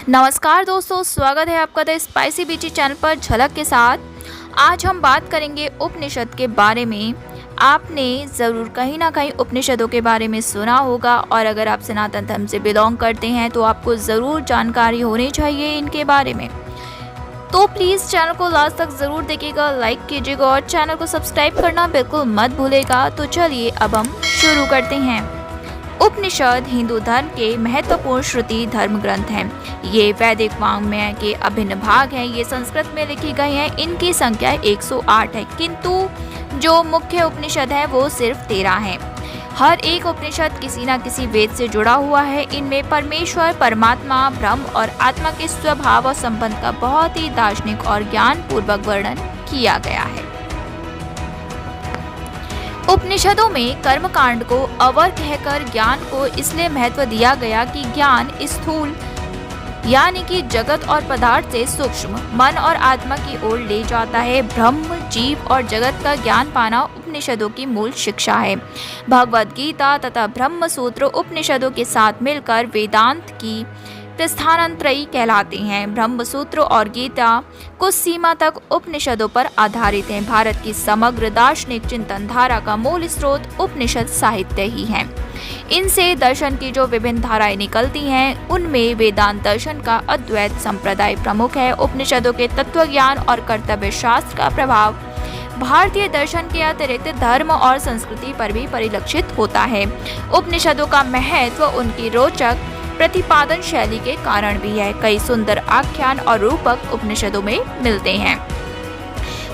नमस्कार दोस्तों, स्वागत है आपका द स्पाइसी बीची चैनल पर झलक के साथ। आज हम बात करेंगे उपनिषद के बारे में। आपने ज़रूर कहीं ना कहीं उपनिषदों के बारे में सुना होगा और अगर आप सनातन धर्म से बिलोंग करते हैं तो आपको ज़रूर जानकारी होनी चाहिए इनके बारे में। तो प्लीज़ चैनल को लास्ट तक ज़रूर देखिएगा, लाइक कीजिएगा और चैनल को सब्सक्राइब करना बिल्कुल मत भूलेगा। तो चलिए अब हम शुरू करते हैं। उपनिषद हिंदू धर्म के महत्वपूर्ण श्रुति धर्म ग्रंथ हैं। ये वैदिक वाङ्मय के अभिन्न भाग हैं। ये संस्कृत में लिखी गई हैं। इनकी संख्या 108 है, किंतु जो मुख्य उपनिषद है वो सिर्फ 13 हैं। हर एक उपनिषद किसी न किसी वेद से जुड़ा हुआ है। इनमें परमेश्वर, परमात्मा, ब्रह्म और आत्मा के स्वभाव और संबंध का बहुत ही दार्शनिक और ज्ञान पूर्वक वर्णन किया गया है। उपनिषदों में कर्मकांड को अवर कहकर ज्ञान को इसलिए महत्व दिया गया कि ज्ञान स्थूल यानी कि जगत और पदार्थ से सूक्ष्म मन और आत्मा की ओर ले जाता है। ब्रह्म, जीव और जगत का ज्ञान पाना उपनिषदों की मूल शिक्षा है। भगवद गीता तथा ब्रह्म सूत्र उपनिषदों के साथ मिलकर वेदांत की प्रस्थानत्रयी कहलाते हैं। ब्रह्म सूत्र और गीता कुछ सीमा तक उपनिषदों पर आधारित हैं। भारत की समग्र दार्शनिक चिंतन धारा का मूल स्रोत उपनिषद साहित्य ही है। इनसे दर्शन की जो विभिन्न धाराएं निकलती हैं, उनमें वेदांत दर्शन का अद्वैत संप्रदाय प्रमुख है। उपनिषदों के तत्व ज्ञान और कर्तव्य शास्त्र का प्रभाव भारतीय दर्शन के अतिरिक्त धर्म और संस्कृति पर भी परिलक्षित होता है। उपनिषदों का महत्व उनकी रोचक प्रतिपादन शैली के कारण भी है। कई सुंदर आख्यान और रूपक उपनिषदों में मिलते हैं।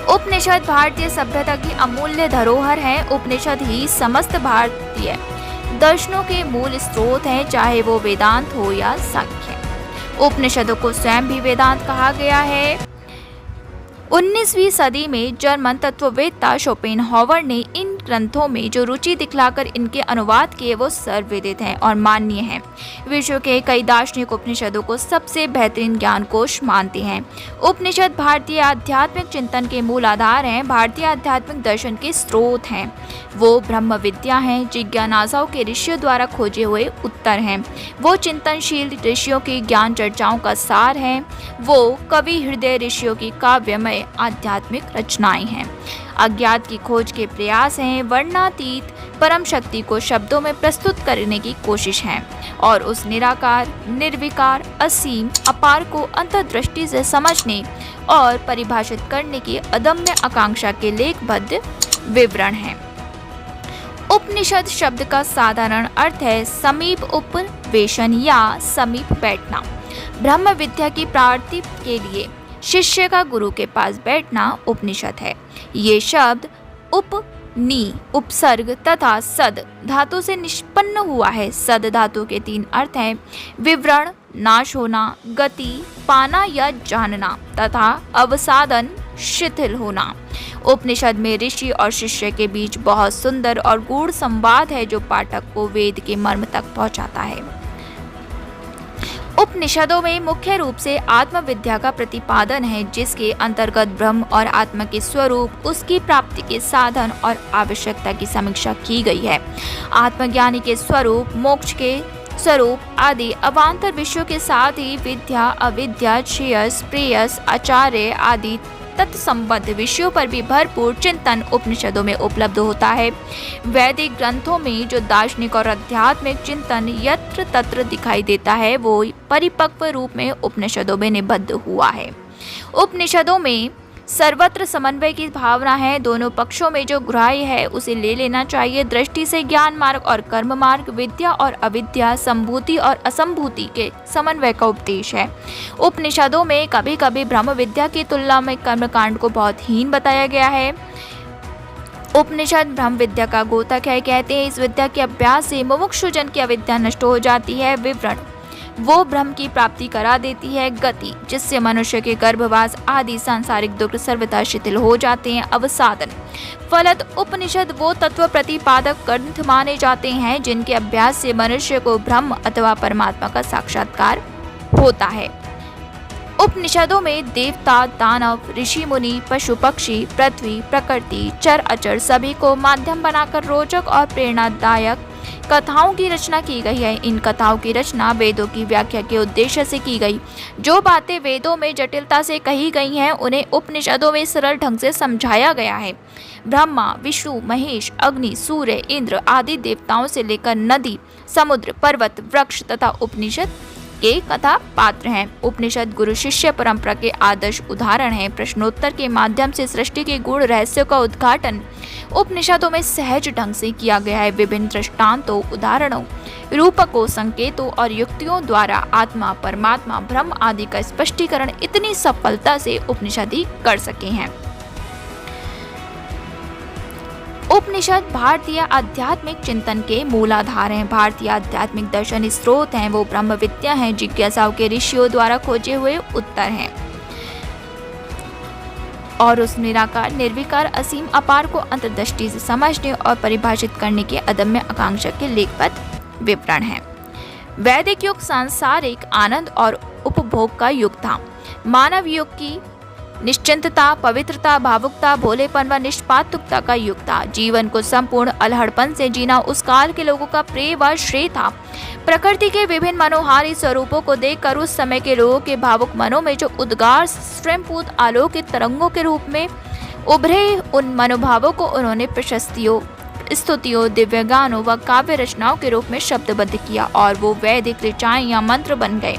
उपनिषद भारतीय सभ्यता की अमूल्य धरोहर हैं। उपनिषद ही समस्त भारतीय दर्शनों के मूल स्रोत हैं, चाहे वो वेदांत हो या सांख्य। उपनिषदों को स्वयं भी वेदांत कहा गया है। 19वीं सदी में जर्मन तत्ववेत्ता शोपेनहावर ने इन ग्रंथों में जो रुचि दिखलाकर इनके अनुवाद किए वो सर्वविदित हैं और मान्य हैं। विश्व के कई दार्शनिक उपनिषदों को सबसे बेहतरीन ज्ञान कोश मानते हैं। उपनिषद भारतीय आध्यात्मिक चिंतन के मूल आधार हैं, भारतीय आध्यात्मिक दर्शन के स्रोत हैं। वो ब्रह्म विद्या हैं, जिज्ञासाओं के ऋषियों द्वारा खोजे हुए उत्तर हैं। वो चिंतनशील ऋषियों की ज्ञान चर्चाओं का सार हैं। वो कवि हृदय ऋषियों की काव्यमय आध्यात्मिक रचनाएं हैं। अज्ञात की खोज के प्रयास हैं। वर्णातीत परम शक्ति को शब्दों में प्रस्तुत करने की कोशिश है और उस निराकार, निर्विकार, असीम, अपार को अंतर्दृष्टि से समझने और परिभाषित करने की अदम्य आकांक्षा के लेखबद्ध विवरण है। उपनिषद शब्द का साधारण अर्थ है समीप उपवेशन या समीप बैठना। ब्रह्म विद्या की प्राप्ति के लिए शिष्य का गुरु के पास बैठना उपनिषद है। ये शब्द उपनी, उपसर्ग तथा सद धातु से निष्पन्न हुआ है। सद धातु के 3 अर्थ हैं: विवरण, नाश होना, गति, पाना या जानना तथा अवसादन, शिथिल होना। उपनिषद में ऋषि और शिष्य के बीच बहुत सुंदर और गूढ़ संवाद है जो पाठक को वेद के मर्म तक पहुंचाता है। उपनिषदों में मुख्य रूप से आत्मविद्या का प्रतिपादन है, जिसके अंतर्गत ब्रह्म और आत्मा के स्वरूप, उसकी प्राप्ति के साधन और आवश्यकता की समीक्षा की गई है। आत्मज्ञानी के स्वरूप, मोक्ष के स्वरूप आदि अवान्तर विषयों के साथ ही विद्या, अविद्या, श्रेयस, प्रेयस, आचार्य आदि तत्संबद्ध विषयों पर भी भरपूर चिंतन उपनिषदों में उपलब्ध होता है। वैदिक ग्रंथों में जो दार्शनिक और आध्यात्मिक चिंतन यत्र तत्र दिखाई देता है, वो परिपक्व रूप में उपनिषदों में निबद्ध हुआ है। उपनिषदों में सर्वत्र समन्वय की भावना है। दोनों पक्षों में जो ग्राह्य है उसे ले लेना चाहिए। दृष्टि से ज्ञान मार्ग और कर्म मार्ग, विद्या और अविद्या, संभूति और असंभूति के समन्वय का उपदेश है। उपनिषदों में कभी कभी ब्रह्म विद्या की तुलना में कर्मकांड को बहुत हीन बताया गया है। उपनिषद ब्रह्म विद्या का गोतक है। कहते हैं इस विद्या के अभ्यास से मुमुक्षुजन की अविद्या नष्ट हो जाती है। विवरण, वो ब्रह्म की प्राप्ति करा देती है। गति, जिससे मनुष्य के गर्भवास आदि सांसारिक दुख सर्वथा शिथिल हो जाते हैं। अवसादन, फलत उपनिषद वो तत्व प्रतिपादक ग्रंथ माने जाते हैं जिनके अभ्यास से मनुष्य को ब्रह्म अथवा परमात्मा का साक्षात्कार होता है। उपनिषदों में देवता, दानव, ऋषि मुनि, पशु पक्षी, पृथ्वी, प्रकृति, चर अचर सभी को माध्यम बनाकर रोचक और प्रेरणादायक कथाओं की रचना की गई है। इन कथाओं की रचना वेदों की व्याख्या के उद्देश्य से की गई। जो बातें वेदों में जटिलता से कही गई हैं उन्हें उपनिषदों में सरल ढंग से समझाया गया है। ब्रह्मा, विष्णु, महेश, अग्नि, सूर्य, इंद्र आदि देवताओं से लेकर नदी, समुद्र, पर्वत, वृक्ष तथा उपनिषद के कथा पात्र हैं। उपनिषद गुरु शिष्य परंपरा के आदर्श उदाहरण हैं। प्रश्नोत्तर के माध्यम से सृष्टि के गूढ़ रहस्यों का उद्घाटन उपनिषदों में सहज ढंग से किया गया है। विभिन्न दृष्टांतों, उदाहरणों, रूपकों, संकेतों और युक्तियों द्वारा आत्मा, परमात्मा, ब्रह्म आदि का स्पष्टीकरण इतनी सफलता से उपनिषद कर सके हैं। उपनिषद भारतीय आध्यात्मिक चिंतन के मूलाधार हैं। भारतीय आध्यात्मिक दर्शन स्रोत हैं। वो ब्रह्म विद्या हैं, जिज्ञासाओं के ऋषियों द्वारा खोजे हुए उत्तर हैं और उस निराकार, निर्विकार, असीम, अपार को अंतर्दृष्टि से समझने और परिभाषित करने की अदम्य आकांक्षा के लेखबद्ध विवरण है। वैदिक युग सांसारिक आनंद और उपभोग का युग था। मानव युग की निश्चिंतता, पवित्रता, भावुकता, भोलेपन व निष्पातुकता का युग था। जीवन को संपूर्ण अलहड़पन से जीना उस काल के लोगों का प्रिय व श्रेय था। प्रकृति के विभिन्न मनोहारी स्वरूपों को देखकर उस समय के लोगों के भावुक मनों में जो उद्गार स्वयंभूत आलोकित तरंगों के रूप में उभरे, उन मनोभावों को उन्होंने प्रशस्तियों, स्तुतियों, दिव्य गानों व काव्य रचनाओं के रूप में शब्दबद्ध किया और वो वैदिक ऋचाएं या मंत्र बन गए।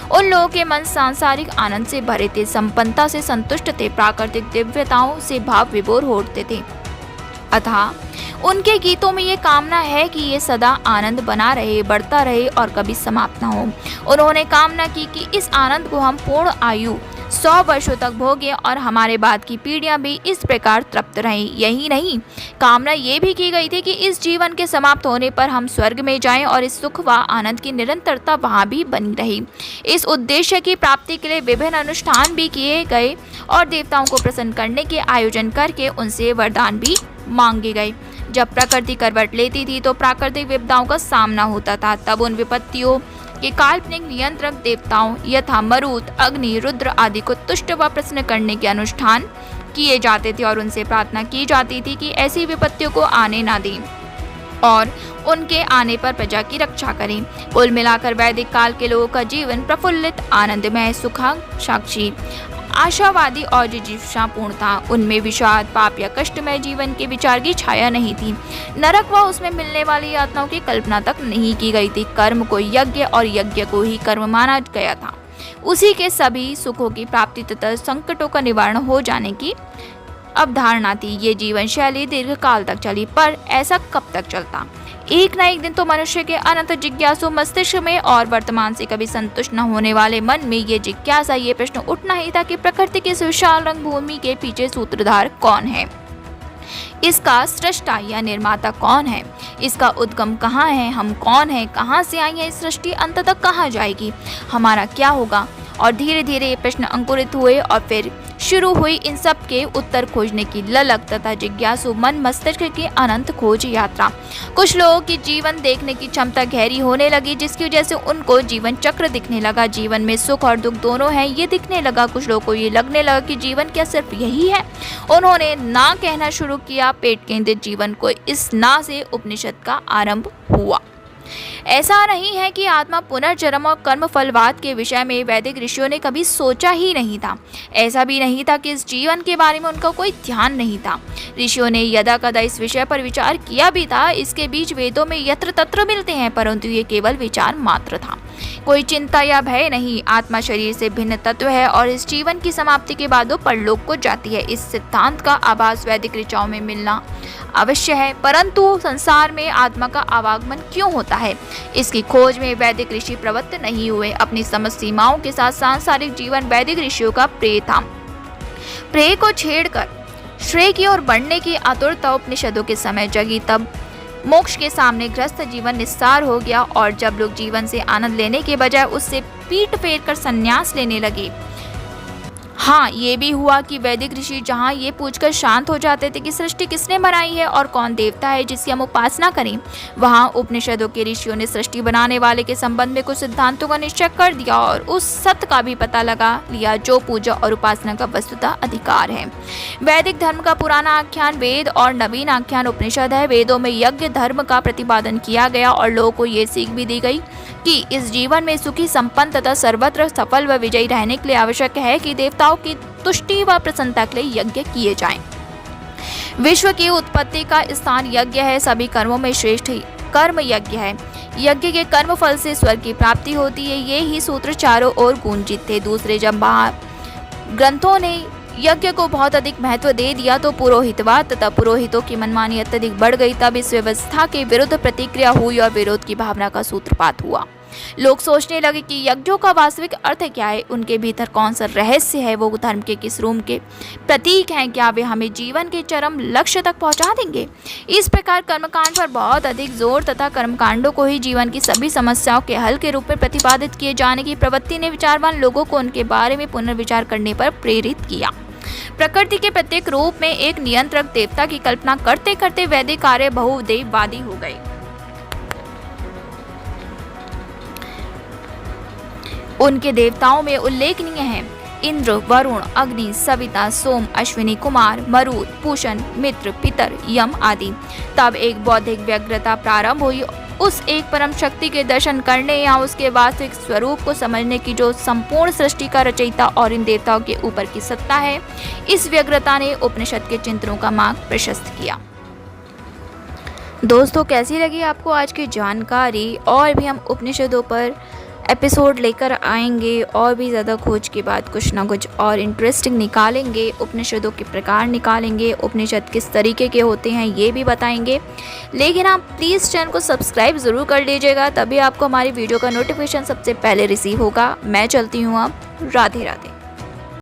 उन लोगों के मन सांसारिक आनंद से भरे थे, संपन्नता से संतुष्ट थे, प्राकृतिक दिव्यताओं से भाव विभोर हो उठते थे। अतः उनके गीतों में ये कामना है कि ये सदा आनंद बना रहे, बढ़ता रहे और कभी समाप्त न हो। उन्होंने कामना की कि इस आनंद को हम पूर्ण आयु 100 वर्षों तक भोगें और हमारे बाद की पीढ़ियां भी इस प्रकार तृप्त रहें। यही नहीं, कामना ये भी की गई थी कि इस जीवन के समाप्त होने पर हम स्वर्ग में जाएं और इस सुख व आनंद की निरंतरता वहां भी बनी रही। इस उद्देश्य की प्राप्ति के लिए विभिन्न अनुष्ठान भी किए गए और देवताओं को प्रसन्न करने के आयोजन करके उनसे वरदान भी मांगे गए। जब प्रकृति करवट लेती थी तो प्राकृतिक विपदाओं का सामना होता था। तब उन विपत्तियों के काल्पनिक नियंत्रक देवताओं यथा मरुत, अग्नि, रुद्र आदि को तुष्ट व प्रसन्न करने के अनुष्ठान किए जाते थे और उनसे प्रार्थना की जाती थी कि ऐसी विपत्तियों को आने ना दें और उनके आने पर प्रजा की रक्षा करें। कुल मिलाकर वैदिक काल के लोगों का जीवन प्रफुल्लित, आनंदमय, सुखाकांक्षी, आशावादी और जिज्ञासापूर्ण था। उनमें विषाद, पाप या कष्टमय जीवन के विचार की छाया नहीं थी। नरक व उसमें मिलने वाली यातनाओं की कल्पना तक नहीं की गई थी। कर्म को यज्ञ और यज्ञ को ही कर्म माना गया था। उसी के सभी सुखों की प्राप्ति तथा संकटों का निवारण हो जाने की अवधारणा थी। ये जीवन शैली दीर्घ काल तक चली, पर ऐसा कब तक चलता? एक न एक दिन तो मनुष्य के अनंत जिज्ञासु मस्तिष्क में और वर्तमान से कभी संतुष्ट न होने वाले मन में ये जिज्ञासा, ये प्रश्न उठना ही था कि प्रकृति की इस विशाल रंगभूमि के पीछे सूत्रधार कौन है? इसका सृष्टा या निर्माता कौन है? इसका उद्गम कहाँ है? हम कौन हैं? कहाँ से आई है सृष्टि? अंत तक कहाँ जाएगी? हमारा क्या होगा? और धीरे धीरे ये प्रश्न अंकुरित हुए और फिर शुरू हुई इन सब के उत्तर खोजने की ललक तथा जिज्ञासु मन मस्तिष्क की अनंत खोज यात्रा। कुछ लोगों की जीवन देखने की क्षमता गहरी होने लगी, जिसकी वजह से उनको जीवन चक्र दिखने लगा। जीवन में सुख और दुख दोनों हैं, ये दिखने लगा। कुछ लोगों को ये लगने लगा कि जीवन क्या सिर्फ यही है? उन्होंने ना कहना शुरू किया। पेट केंद्रित जीवन को इस ना से उपनिषद का आरंभ हुआ। ऐसा नहीं है कि आत्मा पुनर्जन्म और कर्म फलवाद के विषय में वैदिक ऋषियों ने कभी सोचा ही नहीं था। ऐसा भी नहीं था कि इस जीवन के बारे में उनका कोई ध्यान नहीं था। ऋषियों ने यदा कदा इस विषय पर विचार किया भी था। इसके बीच वेदों में यत्र तत्र मिलते हैं, परंतु ये केवल विचार मात्र था। कोई चिंता या भय नहीं। आत्मा शरीर से भिन्न तत्व है और इस जीवन की समाप्ति के बाद वो परलोक को जाती है। इस सिद्धांत का आभास वैदिक ऋचाओं में मिलना अवश्य है, परंतु संसार में आत्मा का आवागमन क्यों होता है, इसकी खोज में वैदिक ऋषि प्रवृत्त नहीं हुए। अपनी समझ सीमाओं के साथ सांसारिक जीवन वैदिक ऋषियों का प्रेय था। प्रेय को छेड़कर श्रेय की ओर बढ़ने की आतुरता उपनिषदों के समय जगी। तब मोक्ष के सामने गृहस्थ जीवन निस्सार हो गया और जब लोग जीवन से आनंद लेने के बजाय उससे पीठ फेर कर संन्यास लेने लगे, हाँ, ये भी हुआ कि वैदिक ऋषि जहाँ ये पूछकर शांत हो जाते थे कि सृष्टि किसने बनाई है और कौन देवता है जिसकी हम उपासना करें, वहाँ उपनिषदों के ऋषियों ने सृष्टि बनाने वाले के संबंध में कुछ सिद्धांतों का निश्चय कर दिया और उस सत्य का भी पता लगा लिया जो पूजा और उपासना का वस्तुतः अधिकार है। वैदिक धर्म का पुराना आख्यान वेद और नवीन आख्यान उपनिषद है। वेदों में यज्ञ धर्म का प्रतिपादन किया गया और लोगों को ये सीख भी दी गई कि इस जीवन में सुखी, संपन्न तथा सर्वत्र सफल व विजयी रहने के लिए आवश्यक है कि देवताओं की तुष्टि व प्रसन्नता के लिए यज्ञ किए जाएं। विश्व की उत्पत्ति का स्थान यज्ञ है। सभी कर्मों में श्रेष्ठ कर्म यज्ञ है। यज्ञ के कर्म फल से स्वर्ग की प्राप्ति होती है। ये ही सूत्र चारों ओर गूंजित थे। दूसरे जब ग्रंथों ने यज्ञ को बहुत अधिक महत्व दे दिया तो पुरोहितवाद तथा पुरोहितों की मनमानी अत्यधिक बढ़ गई। तब इस व्यवस्था के विरुद्ध प्रतिक्रिया हुई और विरोध की भावना का सूत्रपात हुआ। लोग सोचने लगे कि यज्ञों का वास्तविक अर्थ क्या है, उनके भीतर कौन सा रहस्य है, वो धर्म के किस रूप के प्रतीक हैं, क्या वे हमें जीवन के चरम लक्ष्य तक पहुंचा देंगे। इस प्रकार कर्मकांड पर बहुत अधिक जोर तथा कर्मकांडों को ही जीवन की सभी समस्याओं के हल के रूप में प्रतिपादित किए जाने की प्रवृत्ति ने विचारवान लोगों को उनके बारे में पुनर्विचार करने पर प्रेरित किया। प्रकृति के प्रत्येक रूप में एक नियंत्रक देवता की कल्पना करते करते वैदिक कार्य बहुदेववादी हो गए। उनके देवताओं में उल्लेखनीय हैं इंद्र, वरुण, अग्नि, सविता, सोम, अश्विनी कुमार, मरुत, पूषण, मित्र, पितर, यम आदि। तब एक बौद्धिक व्यग्रता प्रारंभ हुई। उस एक परम शक्ति के दर्शन करने या उसके वास्तविक स्वरूप को समझने की जो संपूर्ण सृष्टि का रचयिता और इन देवताओं के ऊपर की सत्ता है, इस व्यग्रता ने उपनिषद के चिंतनों का मार्ग प्रशस्त किया। दोस्तों, कैसी लगी आपको आज की जानकारी? और भी हम उपनिषदों पर एपिसोड लेकर आएंगे और भी ज़्यादा खोज के बाद कुछ ना कुछ और इंटरेस्टिंग निकालेंगे। उपनिषदों के प्रकार निकालेंगे, उपनिषद किस तरीके के होते हैं ये भी बताएंगे। लेकिन आप प्लीज़ चैनल को सब्सक्राइब ज़रूर कर लीजिएगा, तभी आपको हमारी वीडियो का नोटिफिकेशन सबसे पहले रिसीव होगा। मैं चलती हूँ अब। राधे राधे।